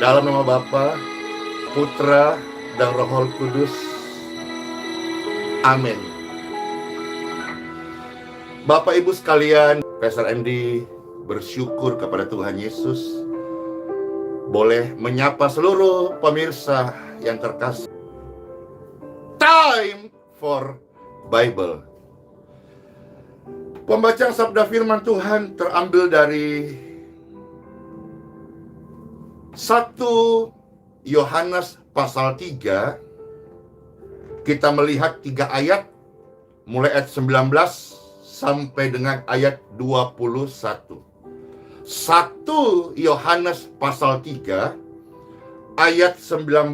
Dalam nama Bapa, Putra, dan Roh Kudus. Amin. Bapak Ibu sekalian, Pastor Andy bersyukur kepada Tuhan Yesus boleh menyapa seluruh pemirsa yang terkasih. Time for Bible. Pembacaan sabda firman Tuhan terambil dari 1 Yohanes pasal 3. Kita melihat 3 ayat, mulai ayat 19 sampai dengan ayat 21. 1 Yohanes pasal 3 ayat 19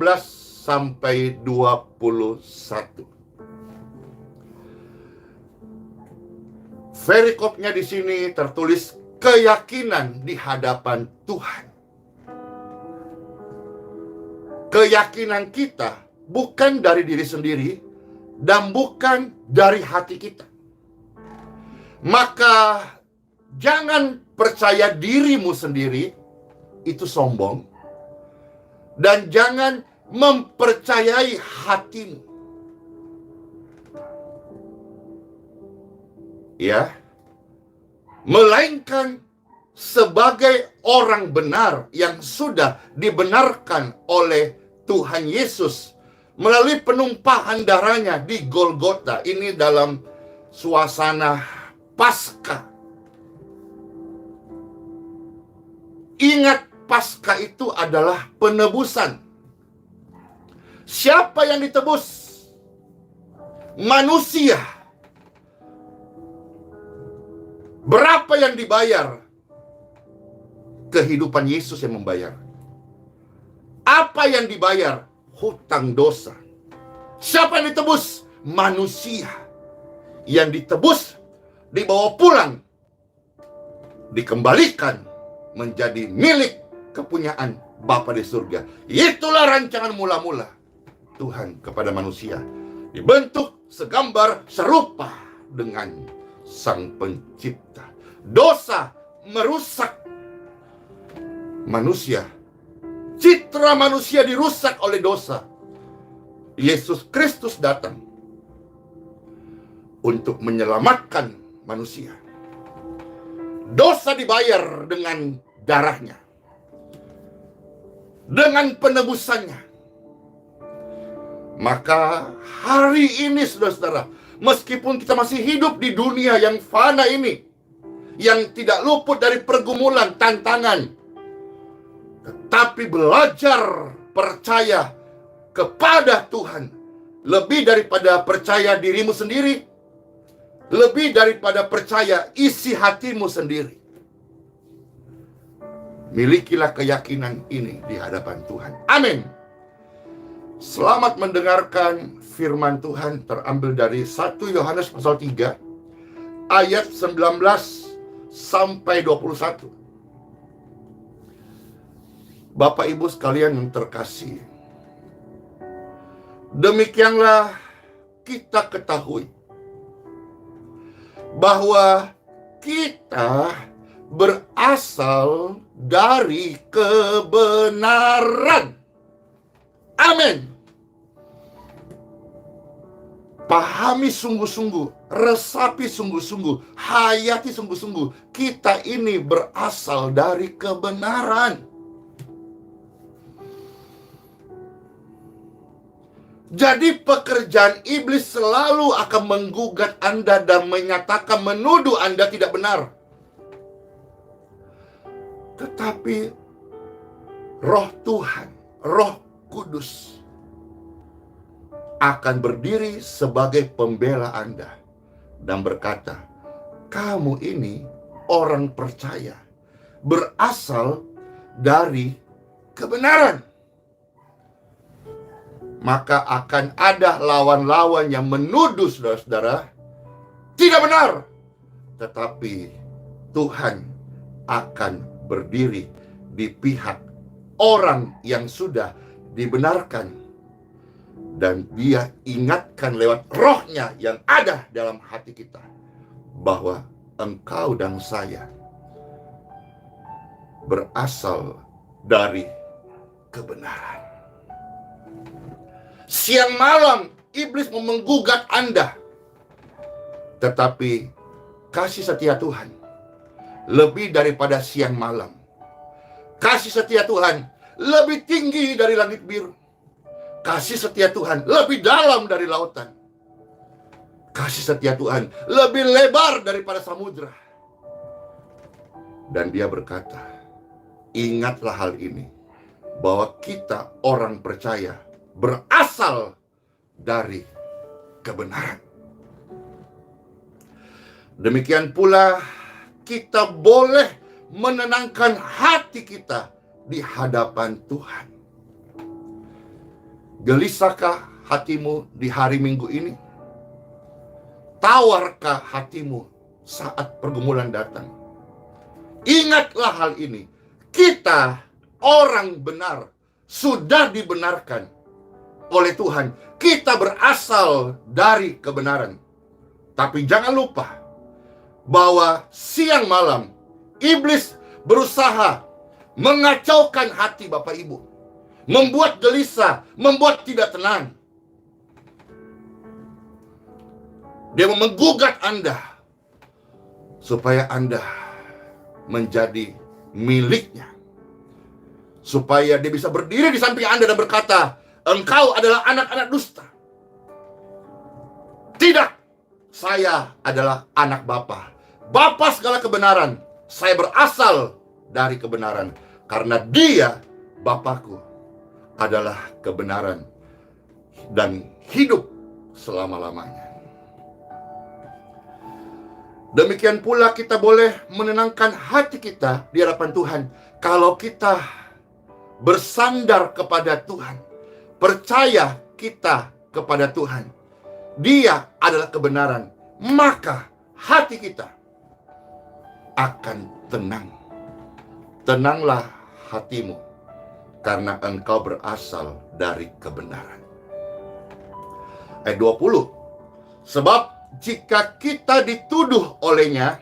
sampai 21. Perikopnya di sini tertulis keyakinan di hadapan Tuhan. Keyakinan kita bukan dari diri sendiri dan bukan dari hati kita. Maka jangan percaya dirimu sendiri, itu sombong. Dan jangan mempercayai hatimu. Ya. Melainkan sebagai orang benar yang sudah dibenarkan oleh Tuhan Yesus melalui penumpahan darahnya di Golgota. Ini dalam suasana Paskah. Ingat, Paskah itu adalah penebusan. Siapa yang ditebus? Manusia. Berapa yang dibayar? Kehidupan Yesus yang membayar. Apa yang dibayar? Hutang dosa. Siapa yang ditebus? Manusia. Yang ditebus, dibawa pulang, dikembalikan menjadi milik kepunyaan Bapa di surga. Itulah rancangan mula-mula Tuhan kepada manusia. Dibentuk segambar serupa dengan Sang Pencipta. Dosa merusak manusia. Citra manusia dirusak oleh dosa. Yesus Kristus datang untuk menyelamatkan manusia. Dosa dibayar dengan darahnya, dengan penebusannya. Maka hari ini, saudara-saudara, meskipun kita masih hidup di dunia yang fana ini, yang tidak luput dari pergumulan, tantangan, tetapi belajar percaya kepada Tuhan lebih daripada percaya dirimu sendiri, lebih daripada percaya isi hatimu sendiri. Milikilah keyakinan ini di hadapan Tuhan. Amin. Selamat mendengarkan firman Tuhan terambil dari 1 Yohanes pasal 3 ayat 19 sampai 21. Bapak Ibu sekalian yang terkasih, demikianlah kita ketahui bahwa kita berasal dari kebenaran. Amin. Pahami sungguh-sungguh, resapi sungguh-sungguh, hayati sungguh-sungguh, kita ini berasal dari kebenaran. Jadi pekerjaan iblis selalu akan menggugat Anda dan menyatakan, menuduh Anda tidak benar. Tetapi Roh Tuhan, Roh Kudus akan berdiri sebagai pembela Anda dan berkata, kamu ini orang percaya, berasal dari kebenaran. Maka akan ada lawan-lawan yang menuduh saudara-saudara tidak benar. Tetapi Tuhan akan berdiri di pihak orang yang sudah dibenarkan. Dan Dia ingatkan lewat Roh-Nya yang ada dalam hati kita bahwa engkau dan saya berasal dari kebenaran. Siang malam iblis mau menggugat Anda, tetapi kasih setia Tuhan lebih daripada siang malam. Kasih setia Tuhan lebih tinggi dari langit biru. Kasih setia Tuhan lebih dalam dari lautan. Kasih setia Tuhan lebih lebar daripada samudra. Dan dia berkata, ingatlah hal ini, bahwa kita orang percaya berasal dari kebenaran. Demikian pula kita boleh menenangkan hati kita di hadapan Tuhan. Gelisahkah hatimu di hari Minggu ini? Tawarkah hatimu saat pergumulan datang? Ingatlah hal ini. Kita orang benar, sudah dibenarkan oleh Tuhan. Kita berasal dari kebenaran. Tapi jangan lupa bahwa siang malam iblis berusaha mengacaukan hati Bapak Ibu, membuat gelisah, membuat tidak tenang. Dia menggugat Anda supaya Anda menjadi miliknya, supaya dia bisa berdiri di samping Anda dan berkata, engkau adalah anak-anak dusta. Tidak, saya adalah anak Bapa, Bapa segala kebenaran. Saya berasal dari kebenaran, karena dia, Bapakku, adalah kebenaran dan hidup selama-lamanya. Demikian pula kita boleh menenangkan hati kita di hadapan Tuhan kalau kita bersandar kepada Tuhan, percaya kita kepada Tuhan. Dia adalah kebenaran, maka hati kita akan tenang. Tenanglah hatimu, karena engkau berasal dari kebenaran. Ayat 20. Sebab jika kita dituduh olehnya,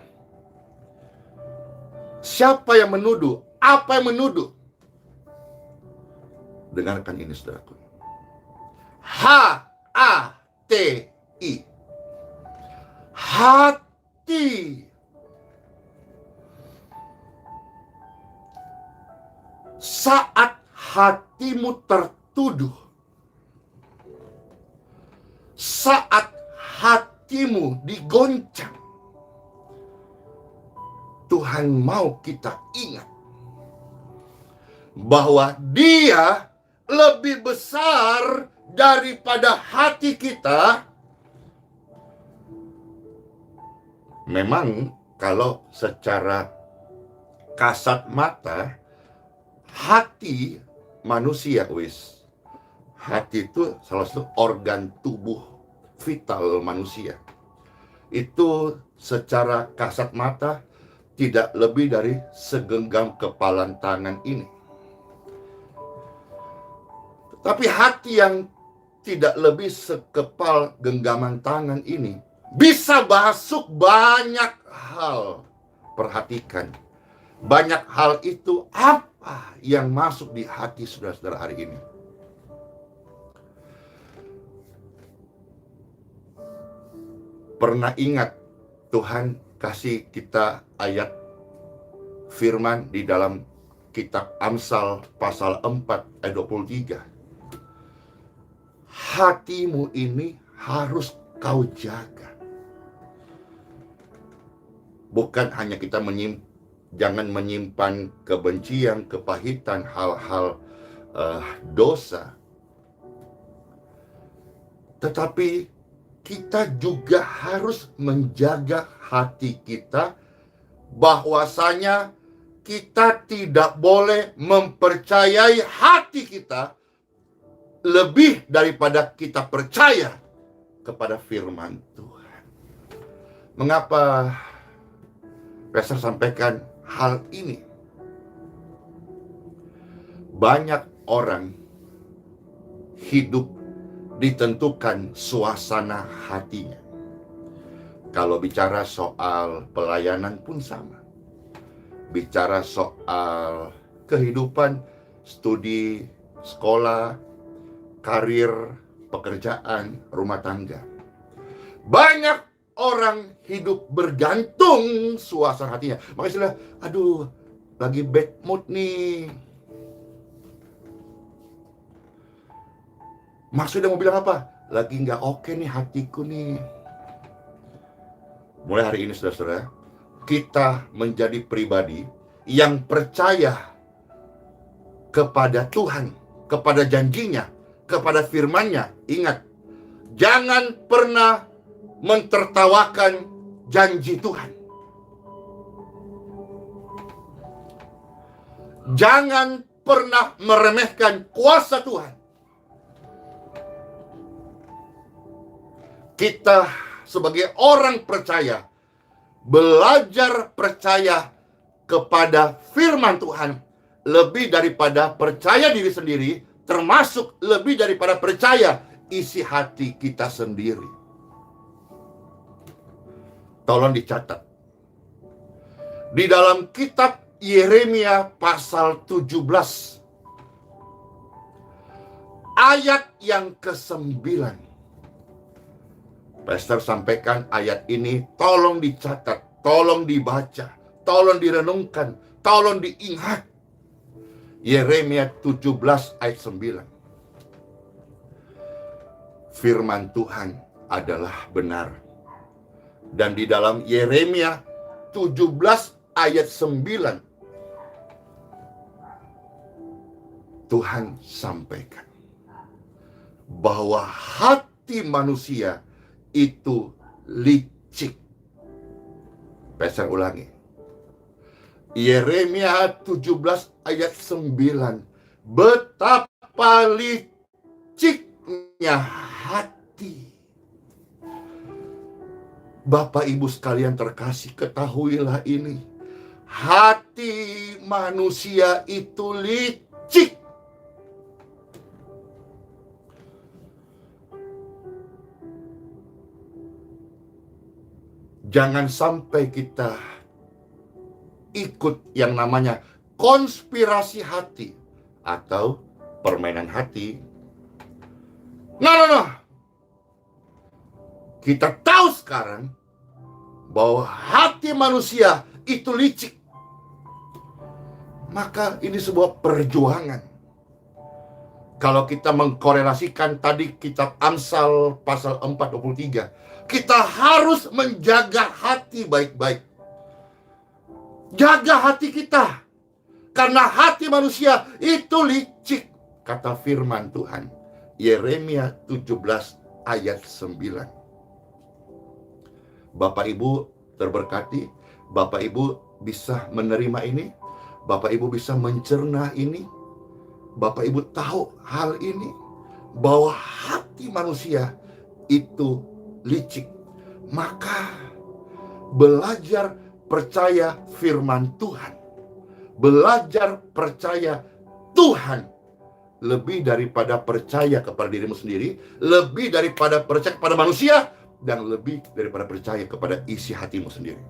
siapa yang menuduh? Apa yang menuduh? Dengarkan ini, saudaraku. H-A-T-I. Hati. Saat hatimu tertuduh, saat hatimu digoncang, Tuhan mau kita ingat bahwa Dia lebih besar daripada hati kita. Memang kalau secara kasat mata, hati manusia, hati itu salah satu organ tubuh vital manusia. Itu secara kasat mata tidak lebih dari segenggam kepalan tangan ini. Tapi hati yang tidak lebih sekepal genggaman tangan ini bisa masuk banyak hal. Perhatikan, banyak hal itu apa yang masuk di hati saudara-saudara hari ini? Pernah ingat Tuhan kasih kita ayat firman di dalam kitab Amsal pasal 4 ayat 23. Hatimu ini harus kau jaga. Bukan hanya kita jangan menyimpan kebencian, kepahitan, hal-hal dosa. Tetapi kita juga harus menjaga hati kita, bahwasanya kita tidak boleh mempercayai hati kita lebih daripada kita percaya kepada firman Tuhan. Mengapa Pastor sampaikan hal ini? Banyak orang hidup ditentukan suasana hatinya. Kalau bicara soal pelayanan pun sama. Bicara soal kehidupan, studi, sekolah, karir, pekerjaan, rumah tangga. Banyak orang hidup bergantung suasana hatinya. Makanya istilah, aduh, lagi bad mood nih. Maksudnya mau bilang apa? Lagi nggak oke nih hatiku nih. Mulai hari ini, saudara-saudara, kita menjadi pribadi yang percaya kepada Tuhan, kepada janjinya, kepada firman-Nya. Ingat, jangan pernah mentertawakan janji Tuhan. Jangan pernah meremehkan kuasa Tuhan. Kita sebagai orang percaya, belajar percaya kepada firman Tuhan lebih daripada percaya diri sendiri, termasuk lebih daripada percaya isi hati kita sendiri. Tolong dicatat. Di dalam kitab Yeremia pasal 17 ayat yang ke-9. Pastor sampaikan ayat ini, tolong dicatat, tolong dibaca, tolong direnungkan, tolong diingat. Yeremia 17 ayat 9. Firman Tuhan adalah benar. Dan di dalam Yeremia 17 ayat 9, Tuhan sampaikan bahwa hati manusia itu licik. Pastor ulangi. Yeremia 17 ayat 9. Betapa liciknya hati. Bapak Ibu sekalian terkasih, ketahuilah ini. Hati manusia itu licik. Jangan sampai kita ikut yang namanya konspirasi hati atau permainan hati. No. Kita tahu sekarang bahwa hati manusia itu licik. Maka ini sebuah perjuangan. Kalau kita mengkorelasikan tadi kitab Amsal pasal 4:23, kita harus menjaga hati baik-baik. Jaga hati kita. Karena hati manusia itu licik. Kata firman Tuhan. Yeremia 17 ayat 9. Bapak Ibu terberkati. Bapak Ibu bisa menerima ini. Bapak Ibu bisa mencerna ini. Bapak Ibu tahu hal ini. Bahwa hati manusia itu licik. Maka belajar percaya firman Tuhan, belajar percaya Tuhan lebih daripada percaya kepada dirimu sendiri, lebih daripada percaya kepada manusia, dan lebih daripada percaya kepada isi hatimu sendiri.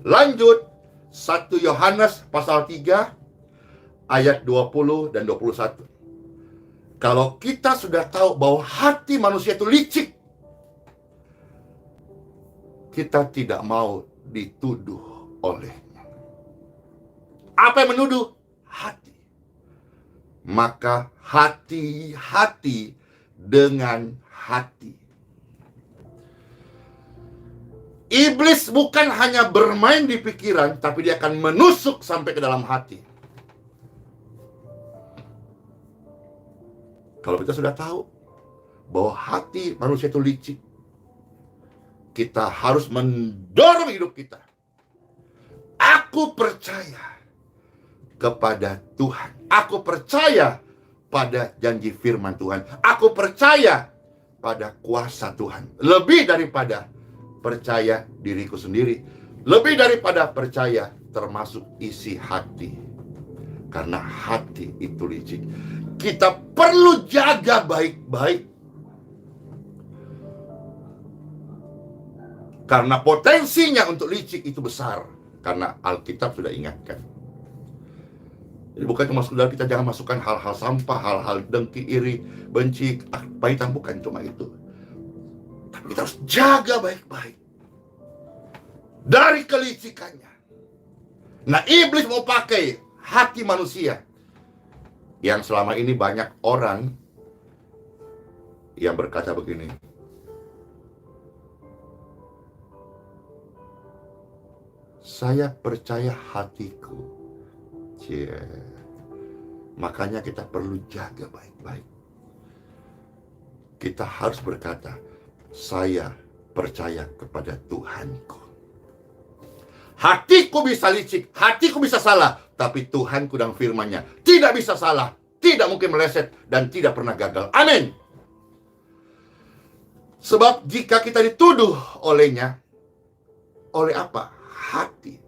Lanjut, 1 Yohanes pasal 3 ayat 20 dan 21. Kalau kita sudah tahu bahwa hati manusia itu licik, kita tidak mau dituduh olehnya. Apa yang menuduh? Hati. Maka hati-hati dengan hati. Iblis bukan hanya bermain di pikiran, tapi dia akan menusuk sampai ke dalam hati. Kalau kita sudah tahu bahwa hati manusia itu licik, kita harus mendorong hidup kita. Aku percaya kepada Tuhan. Aku percaya pada janji firman Tuhan. Aku percaya pada kuasa Tuhan. Lebih daripada percaya diriku sendiri. Lebih daripada percaya termasuk isi hati. Karena hati itu licik. Kita perlu jaga baik-baik. Karena potensinya untuk licik itu besar. Karena Alkitab sudah ingatkan. Jadi bukan cuma sekedar kita jangan masukkan hal-hal sampah, hal-hal dengki, iri, benci, kepahitan, bukan cuma itu. Tapi kita harus jaga baik-baik dari kelicikannya. Nah, iblis mau pakai hati manusia yang selama ini banyak orang yang berkata begini, saya percaya hatiku. Makanya kita perlu jaga baik-baik. Kita harus berkata, saya percaya kepada Tuhanku. Hatiku bisa licik, hatiku bisa salah, tapi Tuhanku dan firman-Nya tidak bisa salah, tidak mungkin meleset, dan tidak pernah gagal. Amin. Sebab jika kita dituduh olehnya, oleh apa? Hati.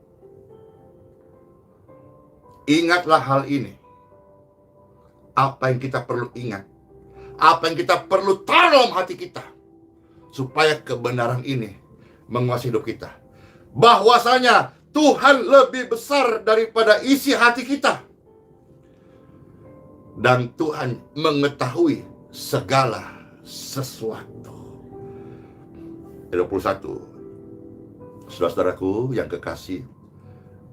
Ingatlah hal ini. Apa yang kita perlu ingat, apa yang kita perlu taruh dalam hati kita, supaya kebenaran ini menguasai hidup kita. Bahwasanya Tuhan lebih besar daripada isi hati kita. Dan Tuhan mengetahui segala sesuatu. 21. Saudara-saudaraku yang kekasih,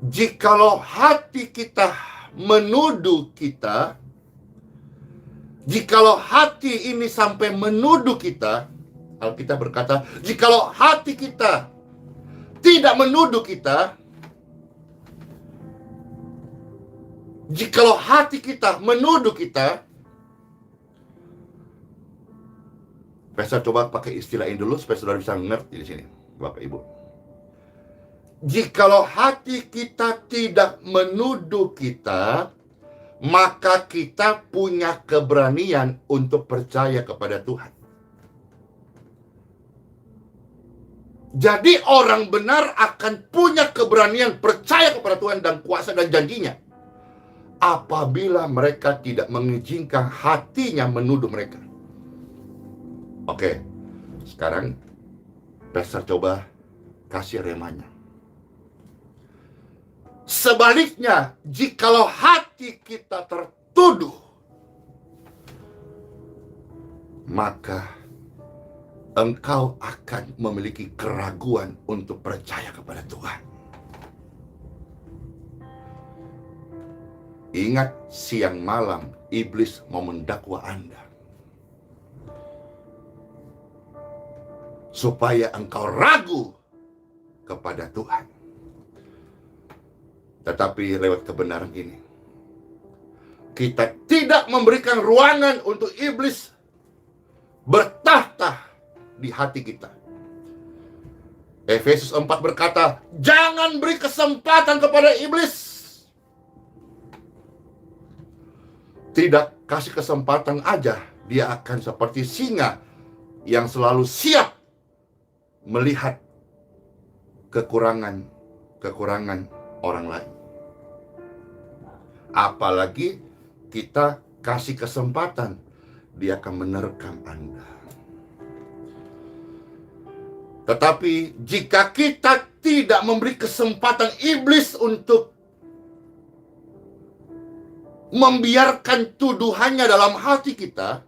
jikalau hati kita menuduh kita, jikalau hati ini sampai menuduh kita, Alkitab berkata, jikalau hati kita tidak menuduh kita, jikalau hati kita menuduh kita, saya coba pakai istilah ini dulu supaya saudara bisa mengerti di sini, Bapak Ibu. Jikalau hati kita tidak menuduh kita, maka kita punya keberanian untuk percaya kepada Tuhan. Jadi orang benar akan punya keberanian percaya kepada Tuhan dan kuasa dan janjinya, apabila mereka tidak mengizinkan hatinya menuduh mereka. Oke, sekarang Pastor coba kasih remanya. Sebaliknya, jikalau hati kita tertuduh, maka engkau akan memiliki keraguan untuk percaya kepada Tuhan. Ingat, siang malam iblis mau mendakwa Anda, supaya engkau ragu kepada Tuhan. Tetapi lewat kebenaran ini, kita tidak memberikan ruangan untuk iblis bertahta di hati kita. Efesus 4 berkata, jangan beri kesempatan kepada iblis. Tidak kasih kesempatan aja, dia akan seperti singa yang selalu siap melihat kekurangan orang lain. Apalagi kita kasih kesempatan, dia akan menerkam Anda. Tetapi jika kita tidak memberi kesempatan iblis untuk membiarkan tuduhannya dalam hati kita,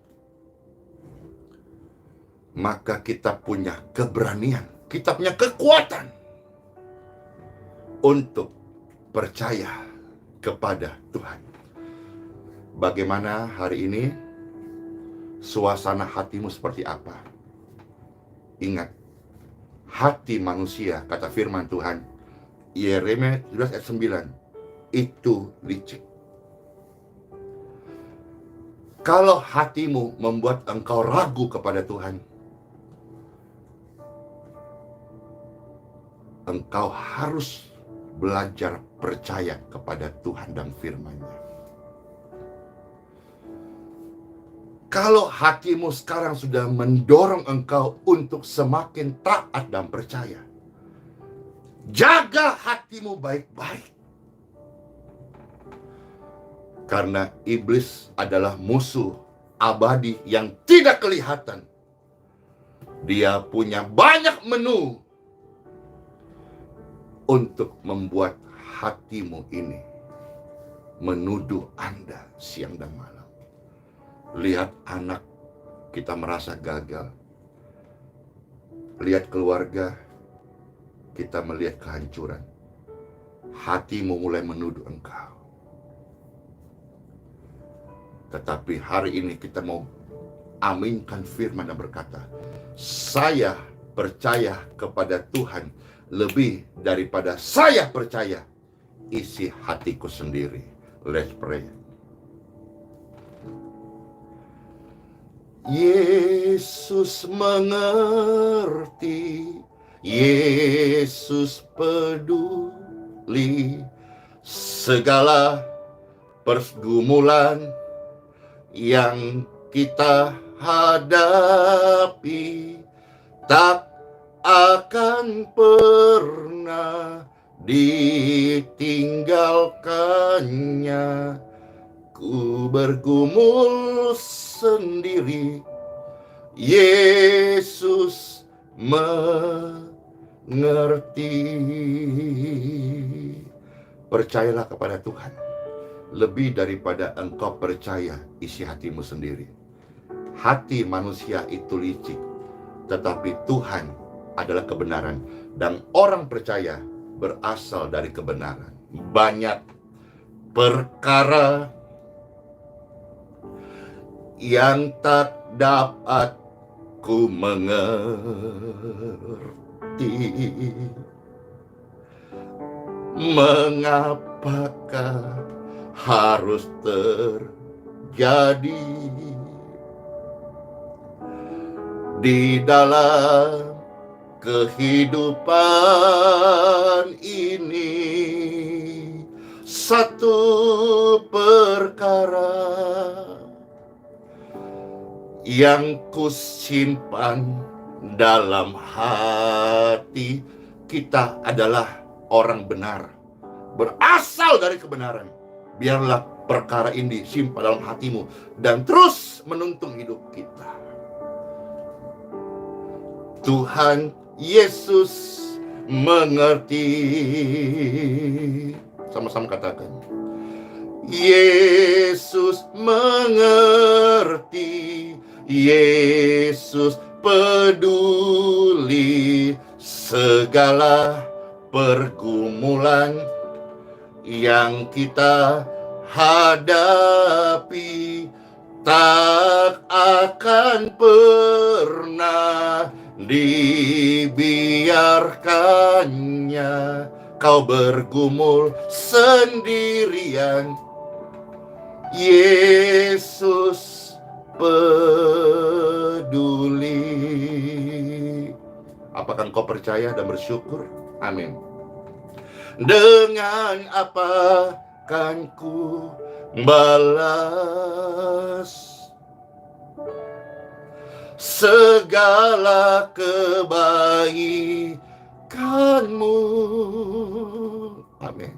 maka kita punya keberanian, kita punya kekuatan untuk percaya kepada Tuhan. Bagaimana hari ini? Suasana hatimu seperti apa? Ingat, hati manusia, kata firman Tuhan, Yeremia 17 ayat 9, itu licik. Kalau hatimu membuat engkau ragu kepada Tuhan, engkau harus belajar percaya kepada Tuhan dan firman-Nya. Kalau hatimu sekarang sudah mendorong engkau untuk semakin taat dan percaya, jaga hatimu baik-baik. Karena iblis adalah musuh abadi yang tidak kelihatan. Dia punya banyak menu untuk membuat hatimu ini menuduh Anda siang dan malam. Lihat anak, kita merasa gagal. Lihat keluarga, kita melihat kehancuran. Hatimu mulai menuduh engkau. Tetapi hari ini kita mau aminkan firman dan berkata, saya percaya kepada Tuhan lebih daripada saya percaya isi hatiku sendiri. Let's pray. Yesus mengerti, Yesus peduli segala pergumulan yang kita hadapi, tak akan pernah ditinggalkannya. Ku bergumul sendiri, Yesus mengerti. Percayalah kepada Tuhan lebih daripada engkau percaya isi hatimu sendiri. Hati manusia itu licik, tetapi Tuhan adalah kebenaran, dan orang percaya berasal dari kebenaran. Banyak perkara yang tak dapat ku mengerti, mengapakah harus terjadi di dalam kehidupan ini. Satu perkara yang kusimpan dalam hati, kita adalah orang benar, berasal dari kebenaran. Biarlah perkara ini simpan dalam hatimu dan terus menuntun hidup kita. Tuhan Yesus mengerti. Sama-sama katakan, Yesus mengerti, Yesus peduli segala pergumulan yang kita hadapi, tak akan pernah dibiarkannya kau bergumul sendirian. Yesus peduli. Apakah engkau percaya dan bersyukur? Amin. Dengan apa kan ku balas segala kebaikanmu? Amin.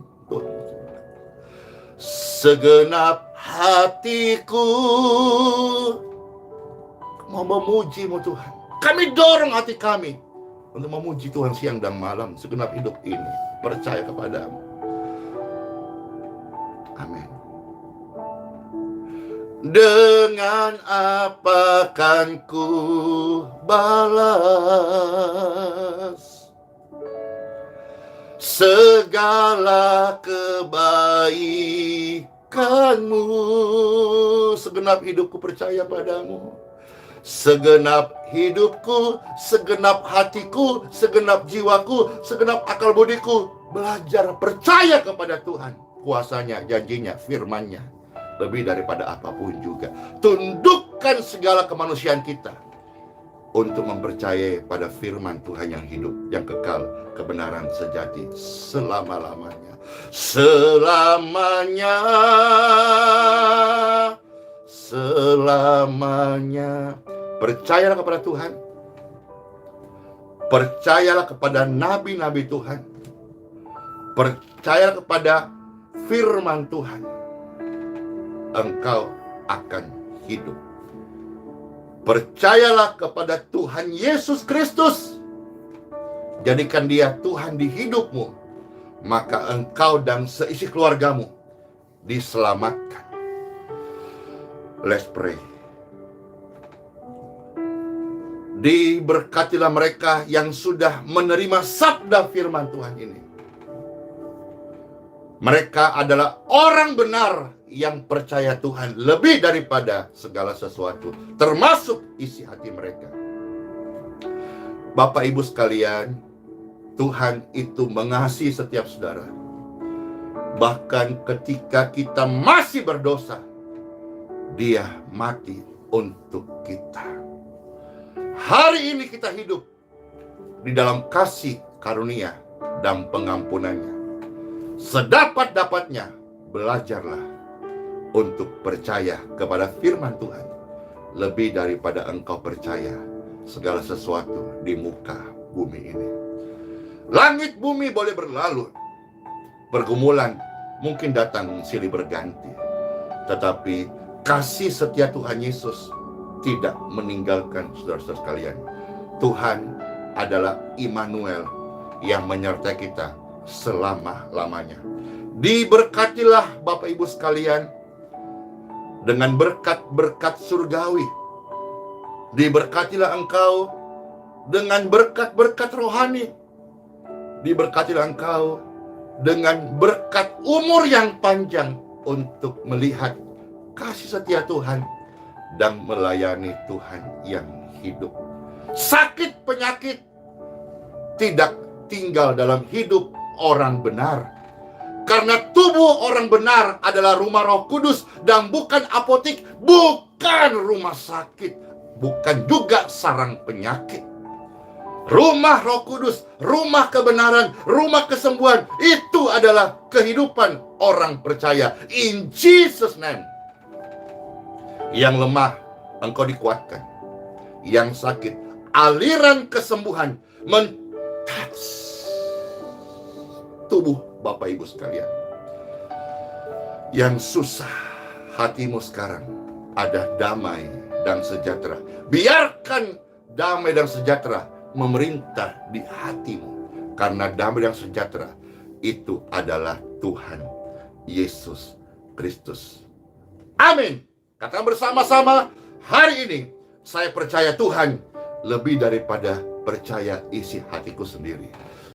Segenap hatiku mau memuji-Mu Tuhan. Kami dorong hati kami untuk memuji Tuhan siang dan malam segenap hidup ini. Percaya kepada-Mu. Amin. Dengan apa kan ku balas segala kebaikanmu? Segenap hidupku percaya padamu. Segenap hidupku, segenap hatiku, segenap jiwaku, segenap akal budiku belajar percaya kepada Tuhan. Kuasanya, janjinya, firman-Nya lebih daripada apapun juga. Tundukkan segala kemanusiaan kita untuk mempercayai pada firman Tuhan yang hidup, yang kekal, kebenaran sejati selama-lamanya. Selamanya, selamanya. Percayalah kepada Tuhan. Percayalah kepada nabi-nabi Tuhan. Percayalah kepada firman Tuhan. Engkau akan hidup. Percayalah kepada Tuhan Yesus Kristus. Jadikan Dia Tuhan di hidupmu. Maka engkau dan seisi keluargamu diselamatkan. Let's pray. Diberkatilah mereka yang sudah menerima sabda firman Tuhan ini. Mereka adalah orang benar yang percaya Tuhan lebih daripada segala sesuatu, termasuk isi hati mereka. Bapak Ibu sekalian, Tuhan itu mengasihi setiap saudara. Bahkan ketika kita masih berdosa, Dia mati untuk kita. Hari ini kita hidup di dalam kasih karunia dan pengampunannya. Sedapat-dapatnya belajarlah untuk percaya kepada firman Tuhan lebih daripada engkau percaya segala sesuatu di muka bumi ini. Langit bumi boleh berlalu, pergumulan mungkin datang silih berganti, tetapi kasih setia Tuhan Yesus tidak meninggalkan saudara-saudara sekalian. Tuhan adalah Immanuel yang menyertai kita selama-lamanya. Diberkatilah Bapak Ibu sekalian dengan berkat-berkat surgawi. Diberkatilah engkau dengan berkat-berkat rohani. Diberkatilah engkau dengan berkat umur yang panjang untuk melihat kasih setia Tuhan dan melayani Tuhan yang hidup. Sakit penyakit tidak tinggal dalam hidup orang benar. Karena tubuh orang benar adalah rumah Roh Kudus dan bukan apotik, bukan rumah sakit, bukan juga sarang penyakit. Rumah Roh Kudus, rumah kebenaran, rumah kesembuhan, itu adalah kehidupan orang percaya. In Jesus' name. Yang lemah, engkau dikuatkan. Yang sakit, aliran kesembuhan men-touch tubuh Bapak Ibu sekalian. Yang susah, hatimu sekarang ada damai dan sejahtera. Biarkan damai dan sejahtera memerintah di hatimu. Karena damai dan sejahtera itu adalah Tuhan Yesus Kristus. Amin. Katakan bersama-sama, hari ini saya percaya Tuhan lebih daripada percaya isi hatiku sendiri.